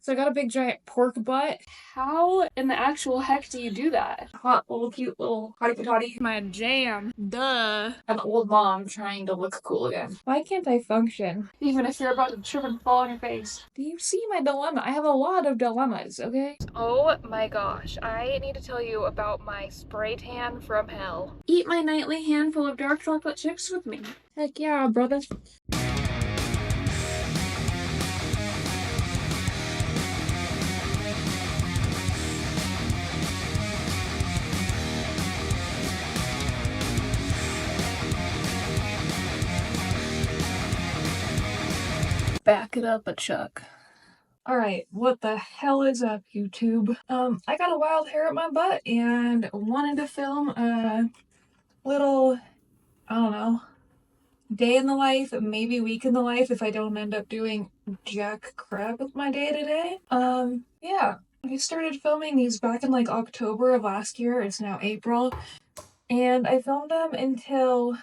So I got a big giant pork butt. How in the actual heck do you do that? Hot little cute little hottie patati. My jam. Duh. An old mom trying to look cool again. Why can't I function? Even if you're about to trip and fall on your face. Do you see my dilemma? I have a lot of dilemmas, okay? Oh my gosh. I need to tell you about my spray tan from hell. Eat my nightly handful of dark chocolate chips with me. Heck yeah, brother. Back it up a chuck. Alright, what the hell is up, YouTube? I got a wild hair at my butt and wanted to film a little, I don't know, day in the life, maybe week in the life if I don't end up doing jack crap with my day today. Yeah. I started filming these back in like October of last year. It's now April. And I filmed them until,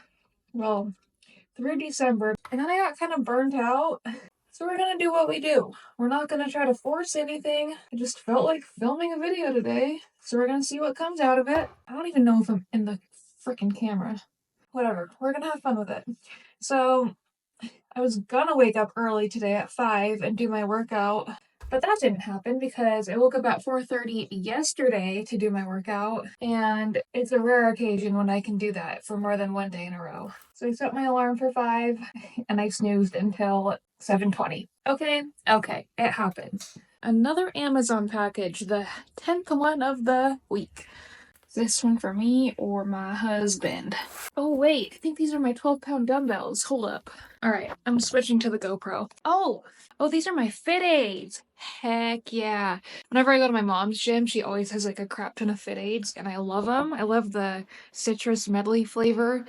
well, through December. And then I got kind of burnt out. So we're gonna do what we do. We're not gonna try to force anything. I just felt like filming a video today. So we're gonna see what comes out of it. I don't even know if I'm in the freaking camera. Whatever. We're gonna have fun with it. So I was gonna wake up early today at 5 and do my workout. But that didn't happen because I woke up at 4:30 yesterday to do my workout, and it's a rare occasion when I can do that for more than one day in a row. So I set my alarm for 5 and I snoozed until 7:20. Okay, it happens. Another Amazon package, the 10th one of the week. Is this one for me or my husband? Oh wait, I think these are my 12-pound dumbbells. Hold up. Alright, I'm switching to the GoPro. Oh, these are my Fit Aids. Heck yeah. Whenever I go to my mom's gym, she always has like a crap ton of Fit Aids, and I love them. I love the citrus medley flavor,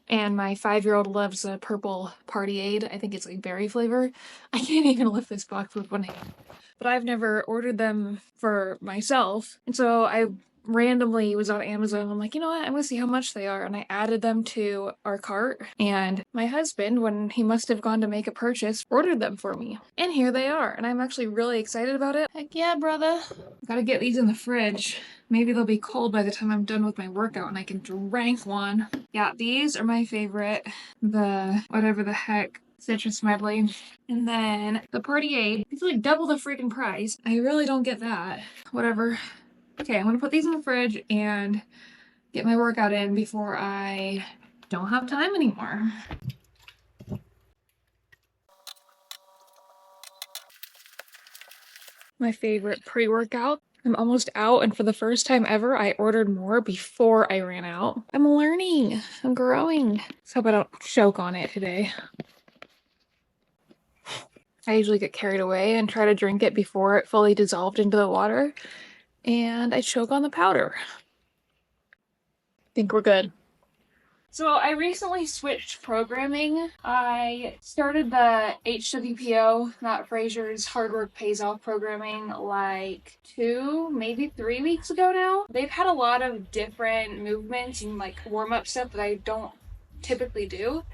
and my 5-year-old loves the purple party aid. I think it's like berry flavor. I can't even lift this box with one hand. But I've never ordered them for myself, and so I randomly was on Amazon. I'm like, you know what? I'm gonna see how much they are. And I added them to our cart. And my husband, when he must have gone to make a purchase, ordered them for me. And here they are. And I'm actually really excited about it. Heck yeah, brother. Gotta get these in the fridge. Maybe they'll be cold by the time I'm done with my workout and I can drink one. Yeah, these are my favorite. The whatever the heck citrus medley. And then the party aid. It's like double the freaking price. I really don't get that. Whatever. Okay, I'm gonna put these in the fridge and get my workout in before I don't have time anymore. My favorite pre-workout. I'm almost out, and for the first time ever, I ordered more before I ran out. I'm learning. I'm growing. Let's hope I don't choke on it today. I usually get carried away and try to drink it before it fully dissolved into the water, and I choke on the powder. Think we're good. So I recently switched programming. I started the HWPO, Matt Fraser's Hard Work Pays Off programming like 2, maybe 3 weeks ago now. They've had a lot of different movements and like warm-up stuff that I don't typically do,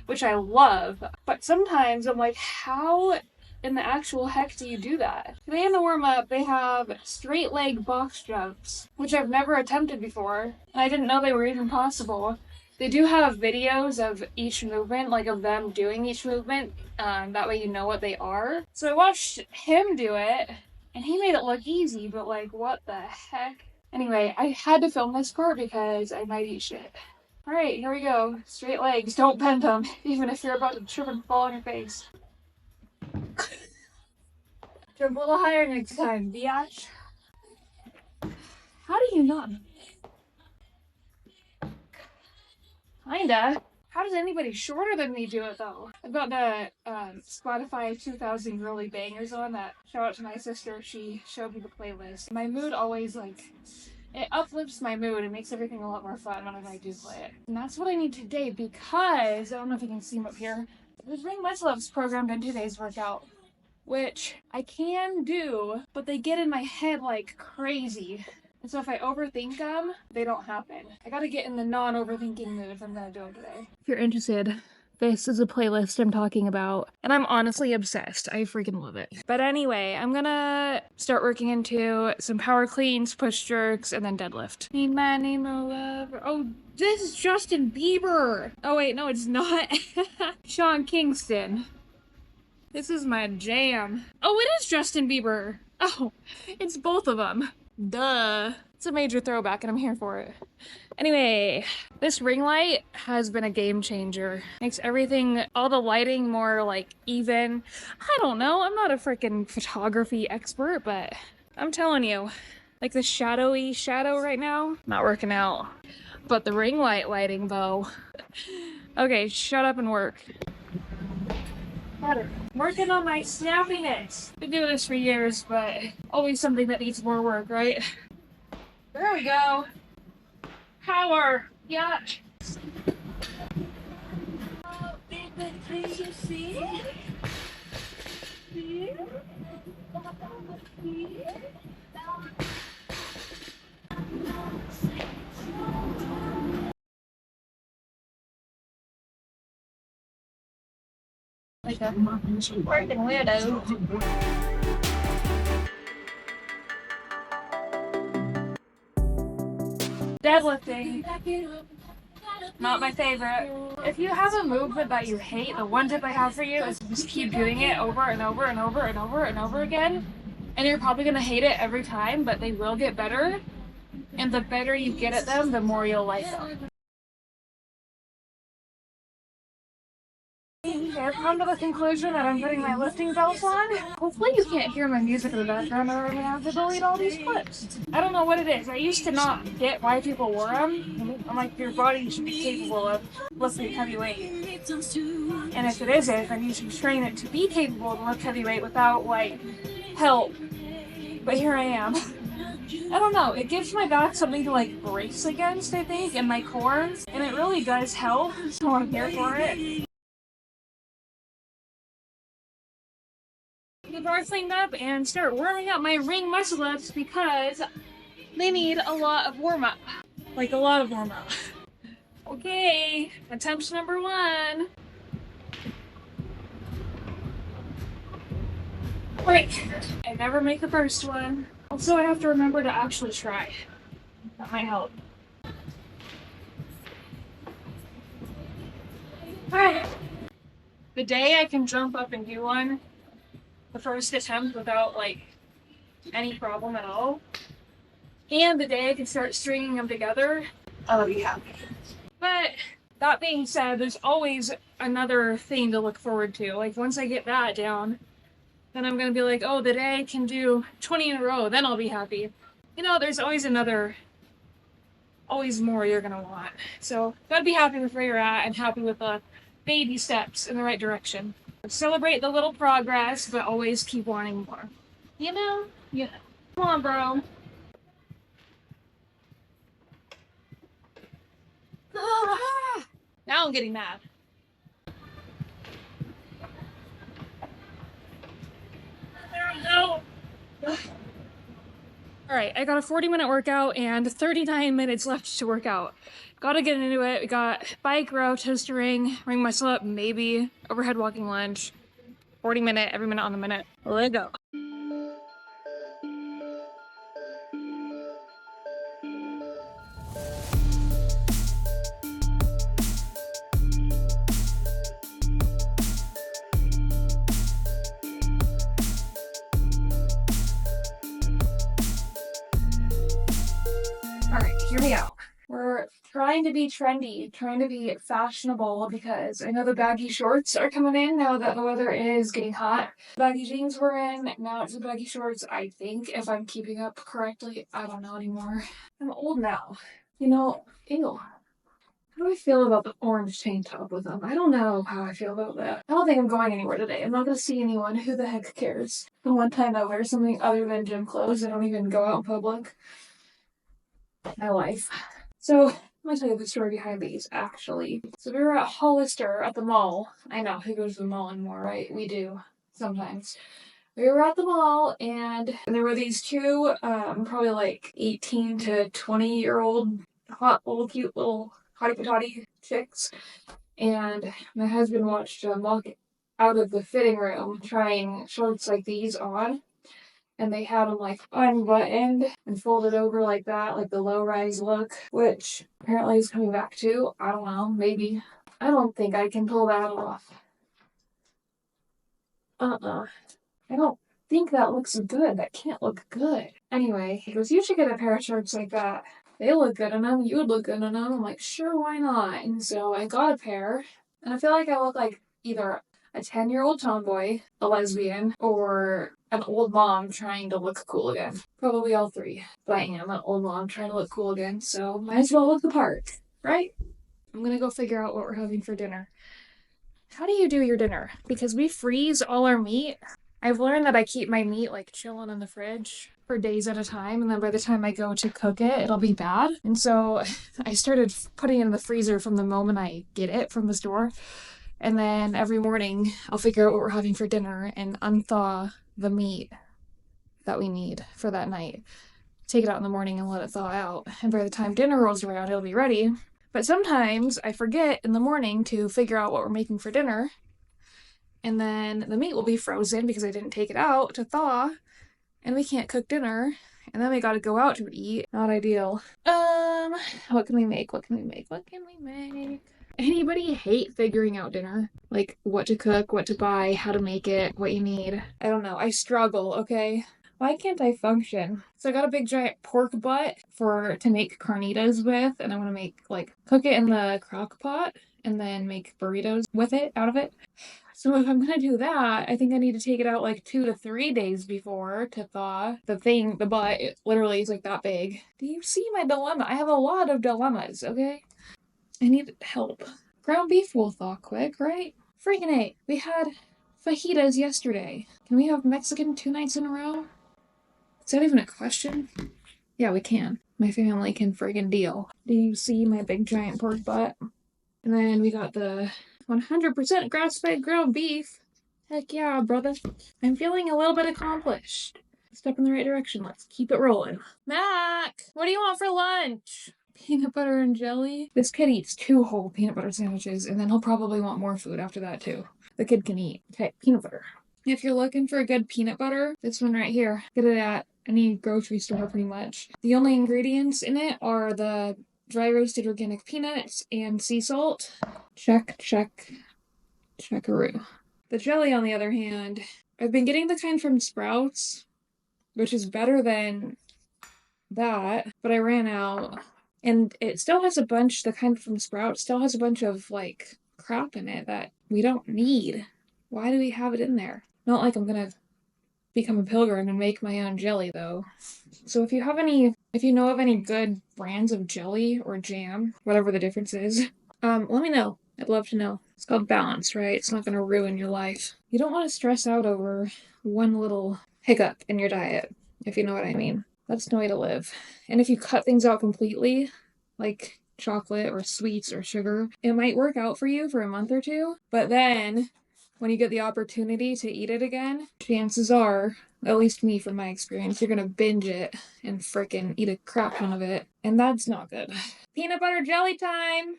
which I love. But sometimes I'm like, how in the actual heck do you do that? Today in the warm-up, they have straight leg box jumps, which I've never attempted before, and I didn't know they were even possible. They do have videos of each movement, like of them doing each movement, that way you know what they are. So I watched him do it, and he made it look easy, but like, what the heck? Anyway, I had to film this part because I might eat shit. Alright, here we go. Straight legs, don't bend them, even if you're about to trip and fall on your face. Jump a little higher next time, biatch. How do you not? Kinda. How does anybody shorter than me do it though? I've got the Spotify 2000 Girly Bangers on that. Shout out to my sister. She showed me the playlist. My mood always it uplifts my mood and makes everything a lot more fun whenever I do play it. And that's what I need today because I don't know if you can see them up here. There's Ring Muscle Ups programmed in today's workout, which I can do, but they get in my head like crazy. And so if I overthink them, they don't happen. I gotta get in the non-overthinking mood if I'm gonna do them today. If you're interested, This is a playlist I'm talking about, and I'm honestly obsessed. I freaking love it. But anyway, I'm gonna start working into some power cleans, push jerks, and then deadlift. Need my name a lover. Oh, this is Justin Bieber. Oh wait, no, it's not. Sean Kingston. This is my jam. Oh, it is Justin Bieber. Oh, it's both of them. Duh. It's a major throwback and I'm here for it. Anyway, this ring light has been a game changer. Makes everything, all the lighting more like even. I don't know, I'm not a freaking photography expert, but I'm telling you, like the shadowy shadow right now, not working out. But the ring light lighting though. Okay, shut up and work. Better. Working on my snappiness. Been doing this for years, but always something that needs more work, right? There we go. Power. Yeah. Oh, baby, can you see? See? Like a freaking weirdo. Deadlifting. Not my favorite. If you have a movement that you hate, the one tip I have for you is just keep doing it over and over and over and over and over again. And you're probably gonna hate it every time, but they will get better. And the better you get at them, the more you'll like them. I've come to the conclusion that I'm putting my lifting belts on. Hopefully you can't hear my music in the background or I'm gonna have to delete all these clips. I don't know what it is. I used to not get why people wore them. I'm like, your body should be capable of lifting heavy weight. And if it isn't, then you should train it to be capable of lift heavy weight without, like, help. But here I am. I don't know, it gives my back something to like brace against, I think, and my core, and it really does help, so I'm here for it. The bar cleaned up and start warming up my ring muscle ups because they need a lot of warm up. Like a lot of warm up. Okay, attempt number 1. Break. I never make the first one. Also, I have to remember to actually try. That might help. Alright. The day I can jump up and do one, the first attempt without like any problem at all, and the day I can start stringing them together, I'll be happy. But that being said, there's always another thing to look forward to. Like once I get that down, then I'm gonna be like, oh, the day I can do 20 in a row, then I'll be happy. You know, there's always always more you're gonna want. So gotta be happy with where you're at and happy with the baby steps in the right direction. Celebrate the little progress, but always keep wanting more. You know? Yeah. Come on, bro. Ah! Now I'm getting mad. There we go. Alright, I got a 40-minute workout and 39 minutes left to work out. Gotta get into it. We got bike, row, toaster ring muscle up, maybe, overhead walking lunge. 40-minute, every minute on the minute. Let's go. Alright, here we go. We're trying to be trendy, trying to be fashionable because I know the baggy shorts are coming in now that the weather is getting hot. Baggy jeans were in, now it's the baggy shorts, I think, if I'm keeping up correctly. I don't know anymore. I'm old now. You know, ew. How do I feel about the orange tank top with them? I don't know how I feel about that. I don't think I'm going anywhere today. I'm not gonna see anyone. Who the heck cares? The one time I wear something other than gym clothes, I don't even go out in public. My life. So, let me tell you the story behind these, actually. So we were at Hollister at the mall. I know, who goes to the mall anymore, right? We do. Sometimes. We were at the mall, and there were these two, probably like 18 to 20-year-old, hot, little, cute, little hottie-patati chicks. and my husband watched him walk out of the fitting room trying shorts like these on, and they had them like unbuttoned and folded over like that, like the low-rise look, which apparently is coming back too. I don't know, maybe. I don't think I can pull that off. I don't think that looks good. That can't look good. Anyway, he goes, you should get a pair of shorts like that. They look good in them. You would look good in them. I'm like, sure, why not? And so I got a pair, and I feel like I look like either a 10-year-old tomboy, a lesbian, or an old mom trying to look cool again. Probably all three. But I am an old mom trying to look cool again, so might as well look the part, right? I'm gonna go figure out what we're having for dinner. How do you do your dinner? Because we freeze all our meat. I've learned that I keep my meat like chilling in the fridge for days at a time, and then by the time I go to cook it, it'll be bad. And so I started putting it in the freezer from the moment I get it from the store. And then every morning I'll figure out what we're having for dinner and unthaw the meat that we need for that night. Take it out in the morning and let it thaw out. And by the time dinner rolls around, it'll be ready. But sometimes I forget in the morning to figure out what we're making for dinner. And then the meat will be frozen because I didn't take it out to thaw. And we can't cook dinner. And then we gotta go out to eat. Not ideal. What can we make? What can we make? What can we make? Anybody hate figuring out dinner? Like what to cook, what to buy, how to make it, what you need? I don't know. I struggle, okay? Why can't I function? So I got a big giant pork butt to make carnitas with, and I want to make cook it in the crock pot and then make burritos with it out of it. So if I'm gonna do that, I think I need to take it out like 2 to 3 days before to thaw. The butt, it literally is like that big. Do you see my dilemma? I have a lot of dilemmas, okay? I need help. Ground beef will thaw quick, right? Freaking A. We had fajitas yesterday. Can we have Mexican 2 nights in a row? Is that even a question? Yeah, we can. My family can friggin' deal. Do you see my big giant pork butt? And then we got the 100% grass-fed ground beef. Heck yeah, brother. I'm feeling a little bit accomplished. Step in the right direction. Let's keep it rolling. Mac, what do you want for lunch? Peanut butter and jelly? This kid eats 2 whole peanut butter sandwiches, and then he'll probably want more food after that, too. The kid can eat. Okay, peanut butter. If you're looking for a good peanut butter, this one right here. Get it at any grocery store, pretty much. The only ingredients in it are the dry roasted organic peanuts and sea salt. Check, check, checkaroo. The jelly, on the other hand, I've been getting the kind from Sprouts, which is better than that, but I ran out. And it still has the kind from Sprouts still has a bunch of, crap in it that we don't need. Why do we have it in there? Not like I'm gonna become a pilgrim and make my own jelly, though. So if you know of any good brands of jelly or jam, whatever the difference is, let me know. I'd love to know. It's called balance, right? It's not gonna ruin your life. You don't want to stress out over one little hiccup in your diet, if you know what I mean. That's no way to live. And if you cut things out completely, like chocolate or sweets or sugar, it might work out for you for a month or two, but then when you get the opportunity to eat it again, chances are, at least me from my experience, you're gonna binge it and frickin' eat a crap ton of it. And that's not good. Peanut butter jelly time!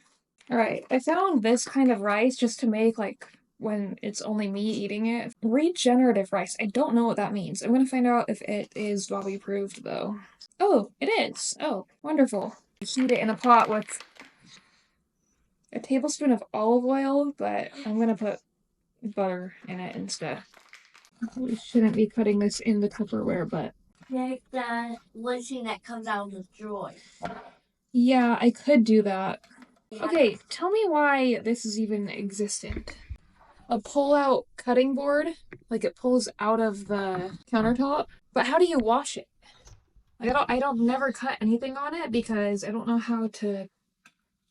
Alright, I found this kind of rice just to make, when it's only me eating it. Regenerative rice. I don't know what that means. I'm gonna find out if it is Bobby approved, though. Oh, it is! Oh, wonderful. Heat it in a pot with a tablespoon of olive oil, but I'm gonna put butter in it instead. We shouldn't be cutting this in the Tupperware, but... Like the lynching that comes out of the drawer. Yeah, I could do that. Okay, tell me why this is even existent. A pull-out cutting board, it pulls out of the countertop. But how do you wash it? I don't never cut anything on it because I don't know how to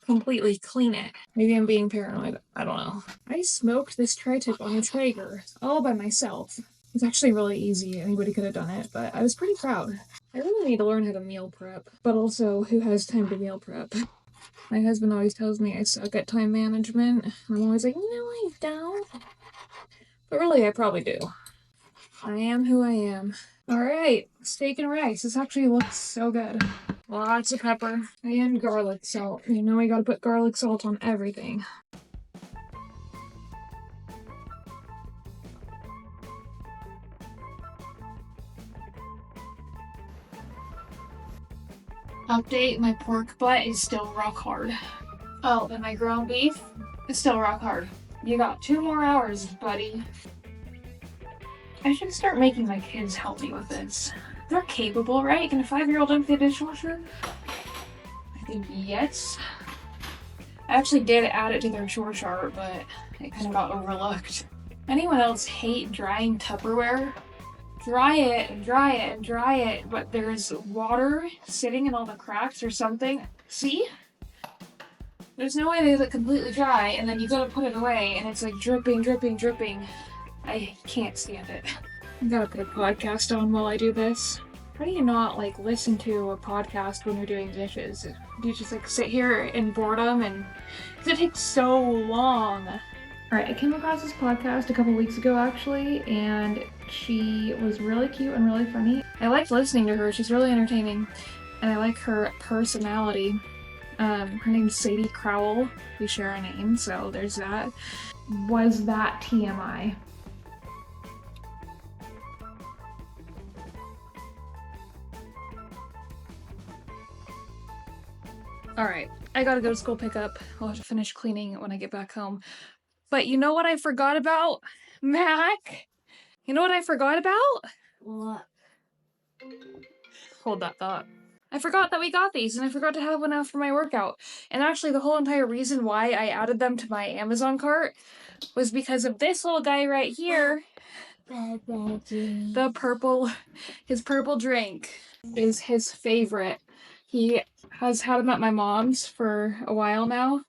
completely clean it. Maybe I'm being paranoid. I don't know. I smoked this tri-tip on a Traeger all by myself. It's actually really easy. Anybody could have done it, but I was pretty proud. I really need to learn how to meal prep, but also who has time to meal prep? My husband always tells me I suck at time management. I'm always like, no, I don't. But really, I probably do. I am who I am. Alright, steak and rice. This actually looks so good. Lots of pepper and garlic salt. You know I gotta put garlic salt on everything. Update, my pork butt is still rock hard. Oh, and my ground beef is still rock hard. You got 2 more hours, buddy. I should start making my kids help me with this. They're capable, right? Can a 5-year-old empty a dishwasher? I think yes. I actually did add it to their chore chart, but it kind of got overlooked. Anyone else hate drying Tupperware? Dry it and dry it and dry it, but there's water sitting in all the cracks or something. See? There's no way they look completely dry, and then you gotta put it away, and it's like dripping, dripping, dripping. I can't stand it. I gotta put a podcast on while I do this. How do you not like listen to a podcast when you're doing dishes? Do you just like sit here in boredom and because it takes so long? Alright, I came across this podcast a couple weeks ago actually, and she was really cute and really funny. I liked listening to her, she's really entertaining, and I like her personality. Her name's Sadie Crowell. We share a name, so there's that. Was that TMI? Alright, I gotta go to school pickup. I'll have to finish cleaning when I get back home. But you know what I forgot about, Mac? You know what I forgot about? What? Hold that thought. I forgot that we got these, and I forgot to have one after my workout. And actually, the whole entire reason why I added them to my Amazon cart was because of this little guy right here. The purple, his purple drink is his favorite. He has had them at my mom's for a while now,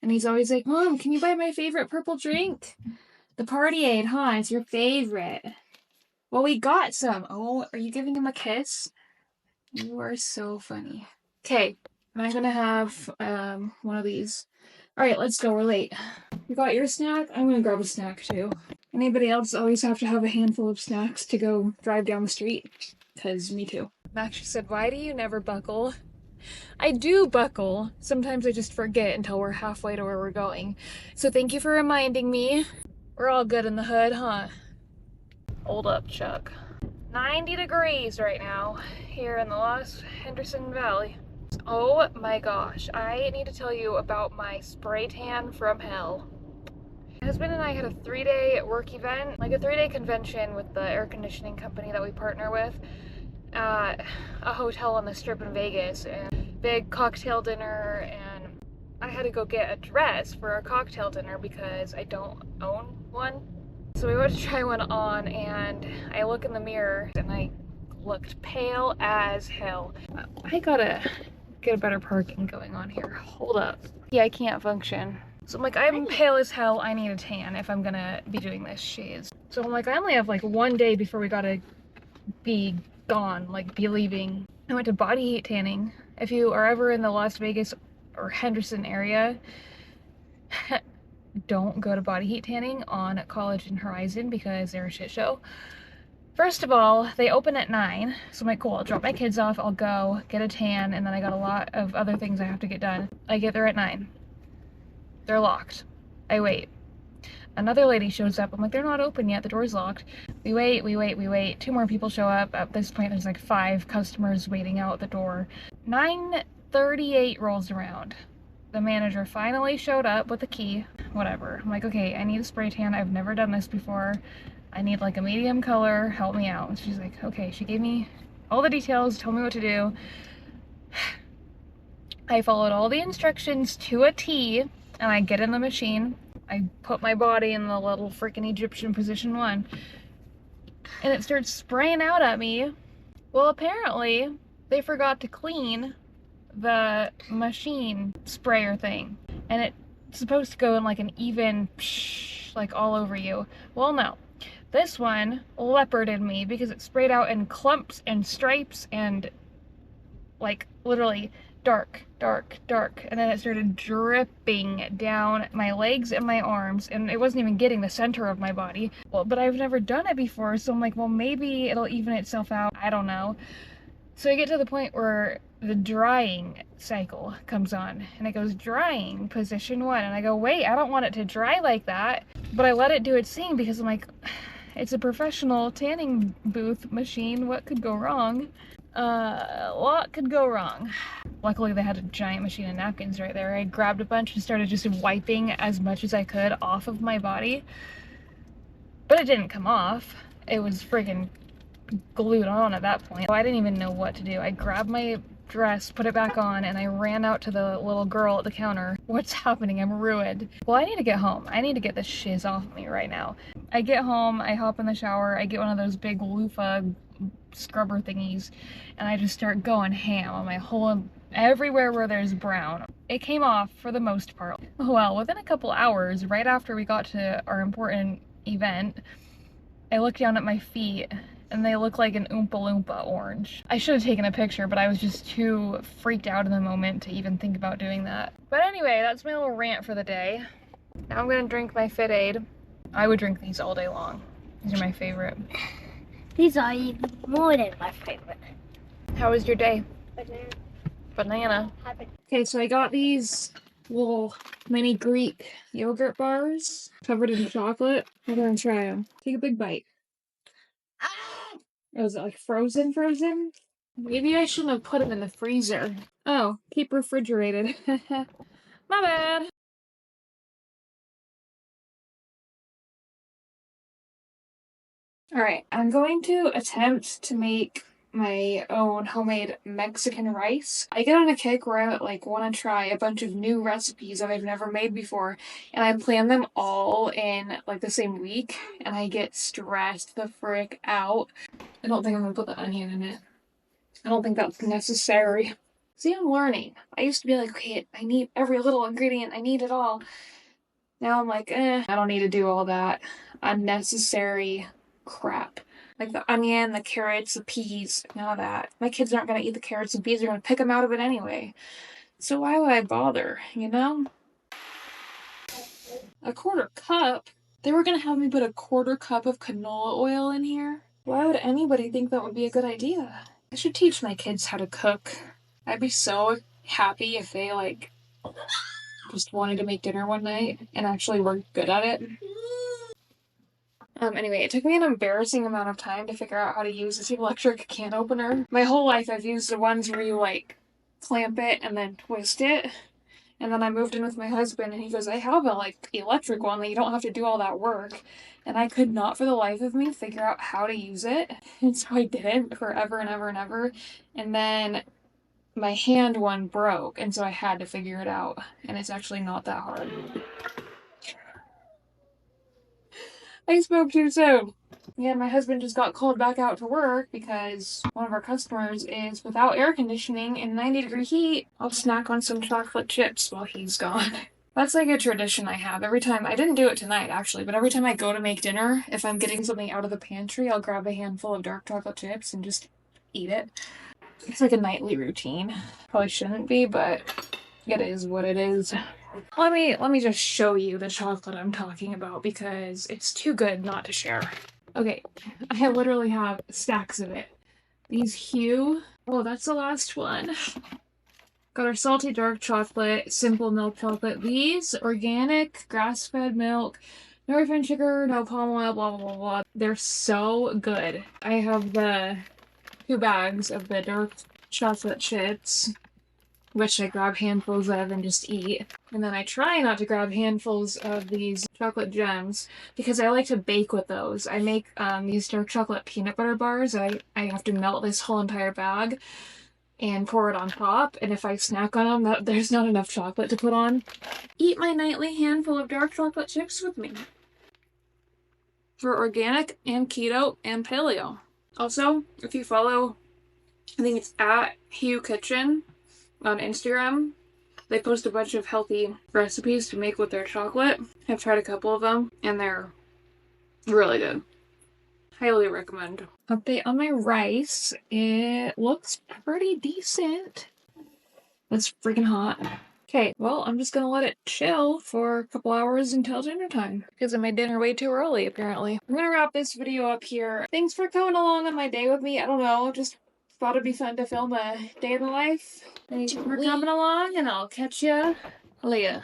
and he's always like, Mom, can you buy my favorite purple drink? The Party Aid, huh? It's your favorite. Well, we got some. Oh, are you giving him a kiss? You are so funny. Okay, I'm gonna have one of these. Alright, let's go, we're late. You got your snack? I'm gonna grab a snack too. Anybody else always have to have a handful of snacks to go drive down the street? Because me too. Max said, why do you never buckle? I do buckle. Sometimes I just forget until we're halfway to where we're going. So thank you for reminding me. We're all good in the hood, huh? Hold up, Chuck. 90 degrees right now here in the Los Henderson Valley. Oh my gosh, I need to tell you about my spray tan from hell. My husband and I had a 3-day work event, like a 3-day convention with the air conditioning company that we partner with at a hotel on the Strip in Vegas, and big cocktail dinner, and I had to go get a dress for our cocktail dinner because I don't own one. So we went to try one on, and I look in the mirror and I looked pale as hell. I gotta get a better parking going on here. Hold up. Yeah, I can't function. So I'm like, I'm pale as hell. I need a tan if I'm gonna be doing this shades. So I'm like, I only have like 1 day before we gotta be gone, like be leaving. I went to body heat tanning. If you are ever in the Las Vegas or Henderson area, don't go to body heat tanning on College and Horizon because they're a shit show. First of all, they open at 9, so I'm like, cool, I'll drop my kids off, I'll go get a tan, and then I got a lot of other things I have to get done. I get there at 9. They're locked. I wait. Another lady shows up. I'm like, they're not open yet, the door's locked. We wait, we wait, we wait. 2 more people show up. At this point, there's like 5 customers waiting out the door. 9:38 rolls around. The manager finally showed up with a key. Whatever. I'm like, okay, I need a spray tan. I've never done this before. I need like a medium color. Help me out. And she's like, okay. She gave me all the details, told me what to do. I followed all the instructions to a T, and I get in the machine. I put my body in the little freaking Egyptian position 1, and it starts spraying out at me. Well, apparently they forgot to clean the machine sprayer thing, and it's supposed to go in like an even psh, like all over you. Well, no. This one leoparded me because it sprayed out in clumps and stripes and like literally dark, dark, dark. And then it started dripping down my legs and my arms, and it wasn't even getting the center of my body. Well, but I've never done it before, so I'm like, well, maybe it'll even itself out. I don't know. So I get to the point where the drying cycle comes on, and it goes drying position 1, and I go, wait, I don't want it to dry like that. But I let it do its thing because I'm like, it's a professional tanning booth machine. What could go wrong? What could go wrong? Luckily they had a giant machine of napkins right there. I grabbed a bunch and started just wiping as much as I could off of my body. But it didn't come off. It was freaking glued on at that point. I didn't even know what to do. I grabbed my dress, put it back on, and I ran out to the little girl at the counter. What's happening? I'm ruined. Well, I need to get home. I need to get this shiz off me right now. I get home, I hop in the shower, I get one of those big loofah scrubber thingies, and I just start going ham on my whole, everywhere where there's brown. It came off for the most part. Well, within a couple hours, right after we got to our important event, I looked down at my feet and they look like an Oompa Loompa orange. I should have taken a picture, but I was just too freaked out in the moment to even think about doing that. But anyway, that's my little rant for the day. Now I'm gonna drink my Fit Aid. I would drink these all day long. These are my favorite. These are even more than my favorite. How was your day? Banana. Banana. Okay, so I got these little mini Greek yogurt bars covered in chocolate. I'm gonna try them. Take a big bite. Oh, is it like frozen? Maybe I shouldn't have put them in the freezer. Oh, keep refrigerated. My bad. Alright, I'm going to attempt to make my own homemade Mexican rice. I get on a kick where I like want to try a bunch of new recipes that I've never made before, and I plan them all in like the same week, and I get stressed the frick out. I don't think I'm gonna put the onion in it. I don't think that's necessary. See, I'm learning. I used to be like, okay, I need every little ingredient, I need it all. Now I'm like, I don't need to do all that unnecessary crap. Like the onion, the carrots, the peas, none of that. My kids aren't gonna eat the carrots and peas, they're gonna pick them out of it anyway. So why would I bother, you know? A quarter cup? They were gonna have me put a quarter cup of canola oil in here? Why would anybody think that would be a good idea? I should teach my kids how to cook. I'd be so happy if they, like, just wanted to make dinner one night and actually were good at it. Anyway, it took me an embarrassing amount of time to figure out how to use this electric can opener. My whole life I've used the ones where you, like, clamp it and then twist it. And then I moved in with my husband and he goes, I have a, like, electric one that you don't have to do all that work. And I could not for the life of me figure out how to use it. And so I didn't forever and ever and ever. And then my hand one broke, and so I had to figure it out. And it's actually not that hard. I spoke too soon. Yeah, my husband just got called back out to work because one of our customers is without air conditioning in 90-degree heat. I'll snack on some chocolate chips while he's gone. That's like a tradition I have. Every time, I didn't do it tonight actually, but every time I go to make dinner, if I'm getting something out of the pantry, I'll grab a handful of dark chocolate chips and just eat it. It's like a nightly routine. Probably shouldn't be, but it is what it is. Let me just show you the chocolate I'm talking about because it's too good not to share. Okay, I literally have stacks of it. These Hue. Oh, that's the last one. Got our salty dark chocolate, simple milk chocolate. These organic, grass-fed milk, no refined sugar, no palm oil, blah, blah, blah, blah. They're so good. I have the 2 bags of the dark chocolate chips, which I grab handfuls of and just eat. And then I try not to grab handfuls of these chocolate gems because I like to bake with those. I make these dark chocolate peanut butter bars. I have to melt this whole entire bag and pour it on top. And if I snack on them, there's not enough chocolate to put on. Eat my nightly handful of dark chocolate chips with me. For organic and keto and paleo. Also, if you follow, I think it's at Hugh Kitchen on Instagram, they post a bunch of healthy recipes to make with their chocolate. I've tried a couple of them and they're really good. Highly recommend. Update on my rice. It looks pretty decent. It's freaking hot. Okay, well, I'm just gonna let it chill for a couple hours until dinner time because I made dinner way too early, apparently. I'm gonna wrap this video up here. Thanks for coming along on my day with me. I don't know, just thought it'd be fun to film a day in the life. Thanks for coming along, and I'll catch ya later.